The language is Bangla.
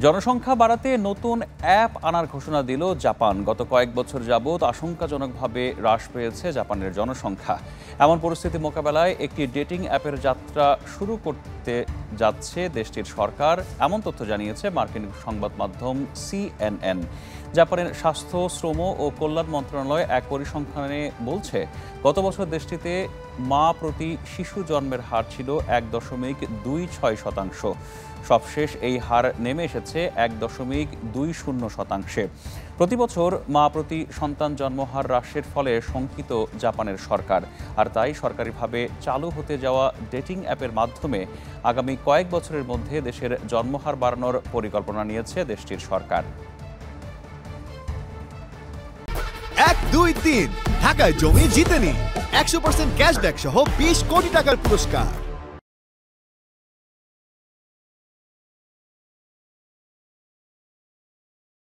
জনসংখ্যা বাড়াতে নতুন অ্যাপ আনার ঘোষণা দিল জাপান। গত কয়েক বছর যাবৎ আশঙ্কাজনকভাবে হ্রাস পেয়েছে জাপানের জনসংখ্যা। এমন পরিস্থিতি মোকাবেলায় একটি ডেটিং অ্যাপের যাত্রা শুরু করতে যাচ্ছে দেশটির সরকার, এমন তথ্য জানিয়েছে মার্কিন সংবাদ মাধ্যম CNN। জাপানের স্বাস্থ্য, শ্রম ও কল্যাণ মন্ত্রণালয় এক পরিসংখ্যানে বলছে, গত বছর দেশটিতে মা প্রতি শিশু জন্মের হার ছিল 1.26%। সবশেষ এই হার নেমে এসেছে 1.20%। প্রতি বছর মা প্রতি সন্তান জন্মহার হ্রাসের ফলে শঙ্কিত জাপানের সরকার। আর তাই সরকারিভাবে চালু হতে যাওয়া ডেটিং অ্যাপের মাধ্যমে আগামী কয়েক বছরের মধ্যে দেশের জন্মহার বাড়ানোর পরিকল্পনা নিয়েছে দেশটির সরকার। 1, 2, 3 ঢাকায় জমি জিতে নিন 100% ক্যাশব্যাক সহ 20 কোটি টাকার পুরস্কার।